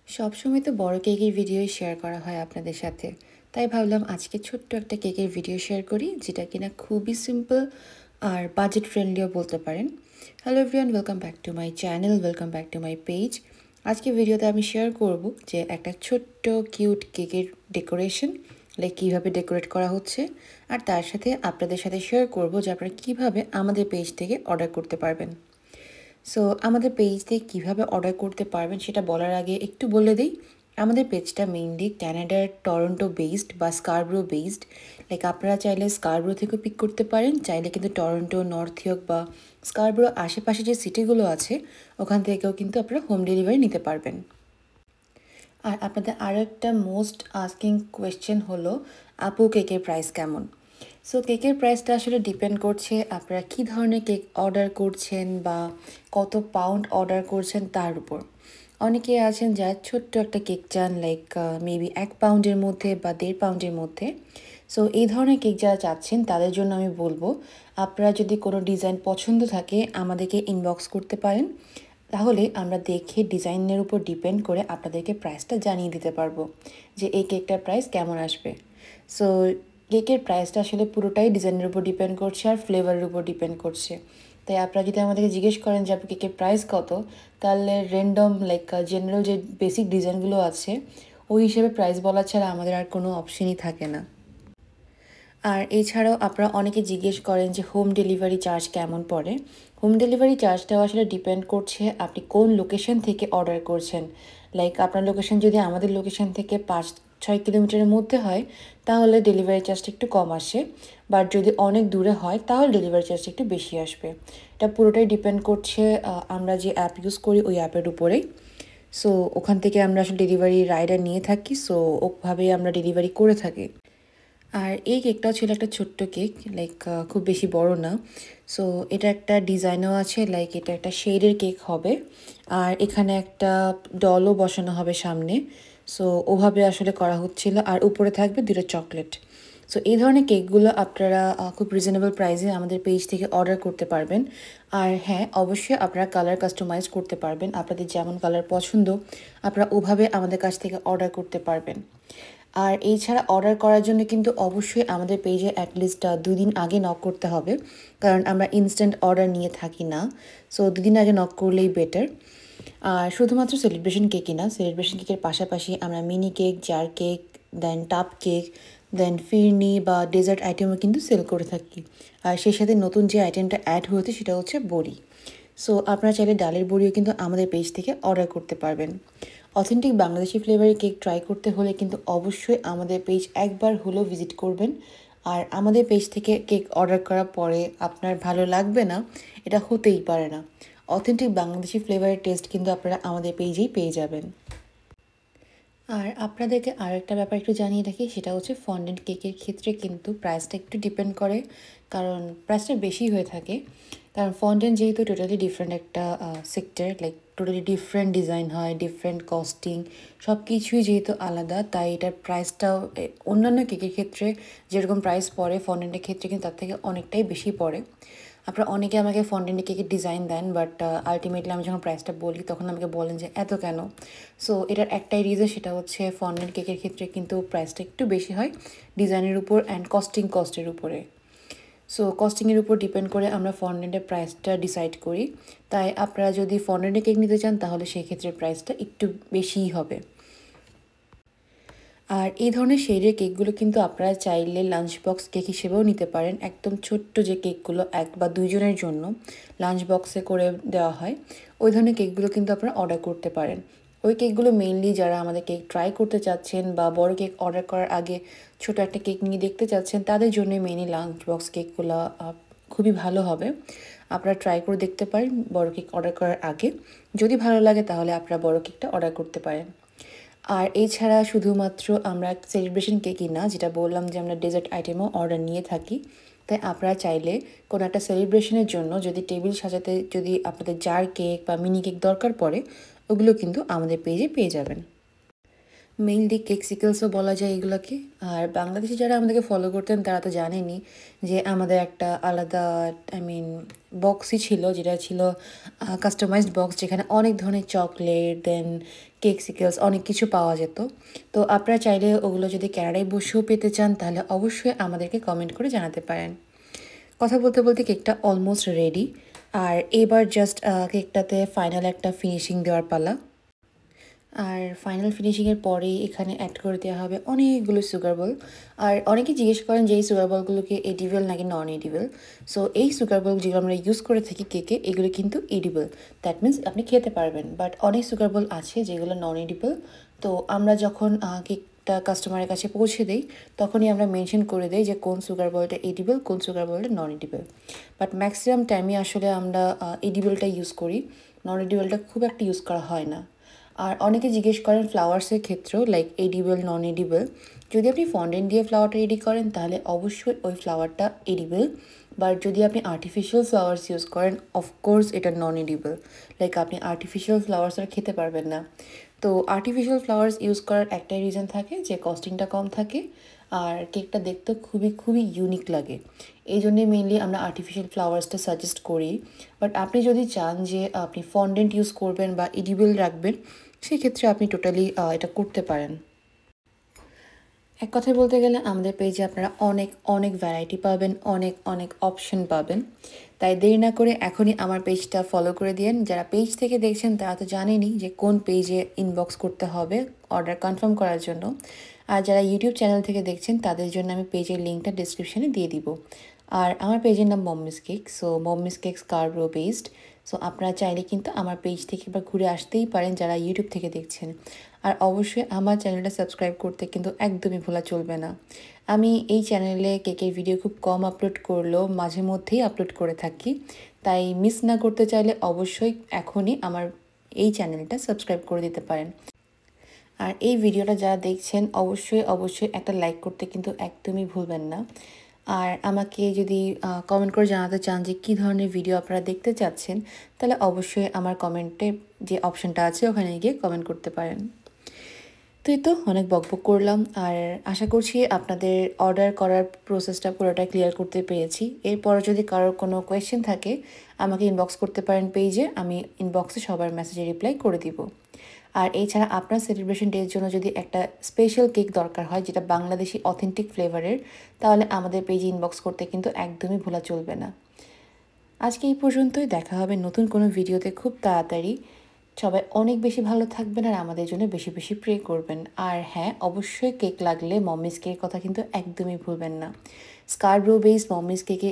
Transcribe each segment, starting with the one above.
সবসময় তো বড় কেকের ভিডিও শেয়ার করা হয় আপনাদের সাথে। তাই ভাবলাম আজকে ছোট্ট একটা কেকের ভিডিও শেয়ার করি, যেটা কিনা খুবই সিম্পল আর বাজেট ফ্রেন্ডলিও বলতে পারেন। Hello everyone, welcome back to my channel, welcome back to my page. আজকে ভিডিওতে আমি শেয়ার করব যে একটা ছোট্ট কিউট কেকের ডেকোরেশন, লাইক কীভাবে ডেকোরেট করা হচ্ছে, আর তার সাথে আপনাদের সাথে শেয়ার করব যে আপনারা কীভাবে আমাদের পেজ থেকে অর্ডার করতে পারবেন। সো আমাদের পেজ থেকে কীভাবে অর্ডার করতে পারবেন সেটা বলার আগে একটু বলে দিই, আমাদের পেজটা মেইনলি ক্যানাডার টরন্টো বেসড বা স্কারব্রো বেসড। লাইক আপনারা চাইলে স্কারব্রো থেকেও পিক করতে পারেন, চাইলে কিন্তু টরন্টো, নর্থ ইয়র্ক বা স্কারব্রো আশেপাশে যে সিটিগুলো আছে ওখান থেকেও কিন্তু আপনারা হোম ডেলিভারি নিতে পারবেন। আর আপনাদের আরও একটা মোস্ট আস্কিং কোয়েশ্চেন হলো, আপু কেকের প্রাইস কেমন? সো কেকের প্রাইসটা আসলে ডিপেন্ড করছে আপনারা কী ধরনের কেক অর্ডার করছেন বা কত পাউন্ড অর্ডার করছেন তার উপর। অনেকে আছেন যারা ছোট্ট একটা কেক চান, লাইক মেবি 1 পাউন্ডের মধ্যে বা 1.5 পাউন্ডের মধ্যে। সো এই ধরনের কেক যারা চাচ্ছেন তাদের জন্য আমি বলবো, আপনারা যদি কোনো ডিজাইন পছন্দ থাকে আমাদেরকে ইনবক্স করতে পারেন, তাহলে আমরা দেখে ডিজাইনের উপর ডিপেন্ড করে আপনাদেরকে প্রাইসটা জানিয়ে দিতে পারবো যে এই কেকটার প্রাইস কেমন আসবে। সো কেকের প্রাইসটা আসলে পুরোটাই ডিজাইনের উপর ডিপেন্ড করছে আর ফ্লেভারের উপর ডিপেন্ড করছে। তাই আপনারা যদি আমাদেরকে জিজ্ঞেস করেন যে আপনি কেকের প্রাইস কত, তাহলে র্যান্ডম লাইক জেনারেল যে বেসিক ডিজাইনগুলো আছে ওই হিসেবে প্রাইস বলা ছাড়া আমাদের আর কোনো অপশনই থাকে না। আর এছাড়াও আপনারা অনেকে জিজ্ঞেস করেন যে হোম ডেলিভারি চার্জ কেমন পড়ে। হোম ডেলিভারি চার্জটাও আসলে ডিপেন্ড করছে আপনি কোন লোকেশন থেকে অর্ডার করছেন। লাইক আপনার লোকেশন যদি আমাদের লোকেশন থেকে 5-6 কিলোমিটারের মধ্যে হয় তাহলে ডেলিভারি চার্জটা একটু কম আসে, বাট যদি অনেক দূরে হয় তাহলে ডেলিভারি চার্জটা একটু বেশি আসবে। এটা পুরোটাই ডিপেন্ড করছে আমরা যে অ্যাপ ইউজ করি ওই অ্যাপের উপরেই। সো ওখান থেকে আমরা আসলে ডেলিভারি রাইডার নিয়ে থাকি, সো ওভাবেই আমরা ডেলিভারি করে থাকি। আর এই কেকটাও ছিল একটা ছোট্ট কেক, লাইক খুব বেশি বড় না। সো এটা একটা ডিজাইনও আছে, লাইক এটা একটা শেডের কেক হবে। আর এখানে একটা ডলও বসানো হবে সামনে। সো ওভাবে আসলে করা হচ্ছিল, আর উপরে থাকবে 2টা চকলেট। সো এই ধরনের কেকগুলো আপনারা খুব রিজনেবল প্রাইসে আমাদের পেজ থেকে অর্ডার করতে পারবেন। আর হ্যাঁ, অবশ্যই আপনারা কালার কাস্টমাইজ করতে পারবেন, আপনাদের যেমন কালার পছন্দ আপনারা ওভাবে আমাদের কাছ থেকে অর্ডার করতে পারবেন। আর এছাড়া অর্ডার করার জন্য কিন্তু অবশ্যই আমাদের পেজে অ্যাটলিস্ট 2 দিন আগে নক করতে হবে, কারণ আমরা ইনস্ট্যান্ট অর্ডার নিয়ে থাকি না। সো 2 দিন আগে নক করলেই বেটার। আর শুধুমাত্র সেলিব্রেশন কেকই না, সেলিব্রেশন কেকের পাশাপাশি আমরা মিনি কেক, জার কেক, দেন টাপ কেক, দেন ফিরনি বা ডেজার্ট আইটেমও কিন্তু সেল করে থাকি। আর সেই সাথে নতুন যে আইটেমটা অ্যাড হয়েছে সেটা হচ্ছে বড়ি। সো আপনারা চাইলে ডালের বড়িও কিন্তু আমাদের পেজ থেকে অর্ডার করতে পারবেন। অথেন্টিক বাংলাদেশি ফ্লেভারের কেক ট্রাই করতে হলে কিন্তু অবশ্যই আমাদের পেজ একবার হলেও ভিজিট করবেন। আর আমাদের পেজ থেকে কেক অর্ডার করার পরে আপনার ভালো লাগবে না, এটা হতেই পারে না। অথেন্টিক বাংলাদেশি ফ্লেভারের টেস্ট কিন্তু আপনারা আমাদের পেজেই পেয়ে যাবেন। আর আপনাদেরকে আরেকটা ব্যাপার একটু জানিয়ে রাখি, সেটা হচ্ছে ফন্ডেন্ট কেকের ক্ষেত্রে কিন্তু প্রাইসটা একটু ডিপেন্ড করে, কারণ প্রাইসটা বেশি হয়ে থাকে। কারণ ফন্ডেন্ট যেহেতু টোটালি ডিফারেন্ট একটা sector, like totally different design হয়, ডিফারেন্ট কস্টিং, সব কিছুই যেহেতু আলাদা, তাই এটার প্রাইসটাও অন্যান্য কেকের ক্ষেত্রে যেরকম প্রাইস পড়ে ফন্ডেন্টের ক্ষেত্রে কিন্তু তার থেকে অনেকটাই বেশি পড়ে। আপনারা অনেকে আমাকে ফন্ডেন্টের কেকের ডিজাইন দেন, বাট আলটিমেটলি আমি যখন প্রাইসটা বলি তখন আমাকে বলেন যে এত কেন। সো এটার একটাই রিজন, সেটা হচ্ছে ফন্ডেন্ট কেকের ক্ষেত্রে কিন্তু প্রাইসটা একটু বেশি হয় ডিজাইনের উপর অ্যান্ড কস্টের উপরে। সো কস্টিংয়ের উপর ডিপেন্ড করে আমরা ফন্ডেন্টের প্রাইসটা ডিসাইড করি। তাই আপনারা যদি ফন্ডেন্টের কেক নিতে চান তাহলে সেক্ষেত্রে প্রাইসটা একটু বেশিই হবে। আর এই ধরনের শেডের কেকগুলো কিন্তু আপনারা চাইলে লাঞ্চ বক্স কেক হিসেবেও নিতে পারেন। একদম ছোট্ট যে কেকগুলো 1 বা 2 জনের জন্য লাঞ্চ বক্সে করে দেওয়া হয়, ওই ধরনের কেকগুলো কিন্তু আপনারা অর্ডার করতে পারেন। ওই কেকগুলো মেইনলি যারা আমাদের কেক ট্রাই করতে চাচ্ছেন বা বড় কেক অর্ডার করার আগে ছোট একটা কেক নিয়ে দেখতে চাচ্ছেন, তাদের জন্য মেইনলি লাঞ্চ বক্স কেকগুলো খুবই ভালো হবে। আপনারা ট্রাই করে দেখতে পারেন বড় কেক অর্ডার করার আগে। যদি ভালো লাগে তাহলে আপনারা বড় কেকটা অর্ডার করতে পারেন। আর এছাড়া শুধুমাত্র আমরা সেলিব্রেশন কেকই না, যেটা বললাম যে আমরা ডেজার্ট আইটেমও অর্ডার নিয়ে থাকি। তাই আপনারা চাইলে কোনো একটা সেলিব্রেশনের জন্য যদি টেবিল সাজাতে যদি আপনাদের জার কেক বা মিনি কেক দরকার পড়ে, ওগুলো কিন্তু আমাদের পেজে পেয়ে যাবেন। মেইনলি কেকসিকেলসও বলা যায় এগুলোকে। আর বাংলাদেশে যারা আমাদেরকে ফলো করতেন তারা তো জানেনই যে আমাদের একটা আলাদা বক্সই ছিল, যেটা ছিল কাস্টমাইজড বক্স, যেখানে অনেক ধরনের চকলেট দেন কেকসিকেলস অনেক কিছু পাওয়া যেত। তো আপনারা চাইলে ওগুলো যদি ক্যানাডায় বসেও পেতে চান তাহলে অবশ্যই আমাদেরকে কমেন্ট করে জানাতে পারেন। কথা বলতে বলতে কেকটা অলমোস্ট রেডি, আর এবার জাস্ট কেকটাতে ফাইনাল একটা ফিনিশিং দেওয়ার পালা। আর ফাইনাল ফিনিশিংয়ের পরেই এখানে অ্যাড করে দেওয়া হবে অনেকগুলো সুগার বল। আর অনেকে জিজ্ঞেস করেন যে এই সুগার বলগুলোকে এডিবল নাকি নন এডিবল। সো এই সুগার বল যেগুলো আমরা ইউজ করে থাকি কেকে, এগুলো কিন্তু এডিবল, দ্যাট মিনস আপনি খেতে পারবেন। বাট অনেক সুগার বল আছে যেগুলো নন এডিবল। তো আমরা যখন কেকটা কাস্টমারের কাছে পৌঁছে দিই তখনই আমরা মেনশন করে দিই যে কোন সুগার বলটা এডিবল, কোন সুগার বলটা নন এডিবল। বাট ম্যাক্সিমাম টাইমে আসলে আমরা এডিবলটা ইউজ করি, নন এডিবলটা খুব একটা ইউজ করা হয় না। আর অনেকে জিজ্ঞেস করেন ফ্লাওয়ার্সের ক্ষেত্রেও লাইক এডিবল নন এডিবল। যদি আপনি ফন্ডেন্ট দিয়ে ফ্লাওয়ারটা রেডি করেন তাহলে অবশ্যই ওই ফ্লাওয়ারটা এডিবল। বাট যদি আপনি আর্টিফিশিয়াল ফ্লাওয়ার্স ইউজ করেন অফকোর্স এটা নন এডিবল। লাইক আপনি আর্টিফিশিয়াল ফ্লাওয়ার্স আর খেতে পারবেন না। তো আর্টিফিশিয়াল ফ্লাওয়ার্স ইউজ করার একটাই রিজন থাকে যে কস্টিংটা কম থাকে আর কেকটা দেখতে খুবই খুবই ইউনিক লাগে। এই জন্যে মেনলি আমরা আর্টিফিশিয়াল ফ্লাওয়ার্সটা সাজেস্ট করি। বাট আপনি যদি চান যে আপনি ফন্ডেন্ট ইউজ করবেন বা এডিবল রাখবেন, সেক্ষেত্রে আপনি টোটালি এটা করতে পারেন। এক কথায় বলতে গেলে আমাদের পেজে আপনারা অনেক অনেক ভ্যারাইটি পাবেন, অনেক অনেক অপশন পাবেন। তাই দেরি না করে এখনই আমার পেজটা ফলো করে দিন। যারা পেজ থেকে দেখছেন তারা তো জানেনই যে কোন পেজে ইনবক্স করতে হবে অর্ডার কনফার্ম করার জন্য। আর যারা ইউটিউব চ্যানেল থেকে দেখছেন তাদের জন্য আমি পেজের লিঙ্কটা ডিসক্রিপশানে দিয়ে দিব। আর আমার পেজের নাম mummy's cake, so mummy's cake Scarborough based. So আপনারা চাইলে কিন্তু আমার পেজ থেকে একবার ঘুরে আসতেই পারেন যারা ইউটিউব থেকে দেখছেন। আর অবশ্যই আমার চ্যানেলটা সাবস্ক্রাইব করতে কিন্তু একদমই ভোলা চলবে না। আমি এই চ্যানেলে কেকের ভিডিও খুব কম আপলোড করলেও মাঝে মধ্যেই আপলোড করে থাকি। তাই মিস না করতে চাইলে অবশ্যই এখনই আমার এই চ্যানেলটা সাবস্ক্রাইব করে দিতে পারেন। আর এই ভিডিওটা যারা দেখছেন অবশ্যই অবশ্যই একটা লাইক করতে কিন্তু একদমই ভুলবেন না। আর আমাকে যদি কমেন্ট করে জানাতে চান যে কী ধরনের ভিডিও আপনারা দেখতে চাচ্ছেন, তাহলে অবশ্যই আমার কমেন্টে যে অপশানটা আছে ওখানে গিয়ে কমেন্ট করতে পারেন। তো এই তো অনেক বকবক করলাম, আর আশা করছি আপনাদের অর্ডার করার প্রসেসটা পুরোটা ক্লিয়ার করতে পেরেছি। এরপর যদি কারোর কোনো কোয়েশ্চেন থাকে আমাকে ইনবক্স করতে পারেন পেজে, আমি ইনবক্সে সবার মেসেজে রিপ্লাই করে দিব। আর এছাড়া আপনার সেলিব্রেশন ডের জন্য যদি একটা স্পেশাল কেক দরকার হয় যেটা বাংলাদেশি অথেন্টিক ফ্লেভারের, তাহলে আমাদের পেজে ইনবক্স করতে কিন্তু একদমই ভোলা চলবে না। আজকে এই পর্যন্তই, দেখা হবে নতুন কোনো ভিডিওতে খুব তাড়াতাড়ি। সবাই অনেক বেশি ভালো থাকবেন আর আমাদের জন্য বেশি বেশি প্রে করবেন। আর হ্যাঁ, অবশ্যই কেক লাগলে মম্মিস কেকের কথা কিন্তু একদমই ভুলবেন না। স্কারব্রো বেস মম্মিস কেক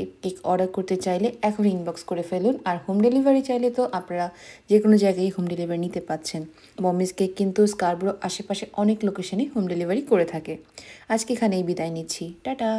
অর্ডার করতে চাইলে এখন ইনবক্স করে ফেলুন। আর হোম ডেলিভারি চাইলে তো আপনারা যে কোনো জায়গায় হোম ডেলিভারি নিতে পাচ্ছেন। মম্মিস কেক কিন্তু স্কারব্রো আশেপাশে অনেক লোকেশনেই হোম ডেলিভারি করে থাকে। আজকে এখানেই বিদায় নিচ্ছি, টাটা।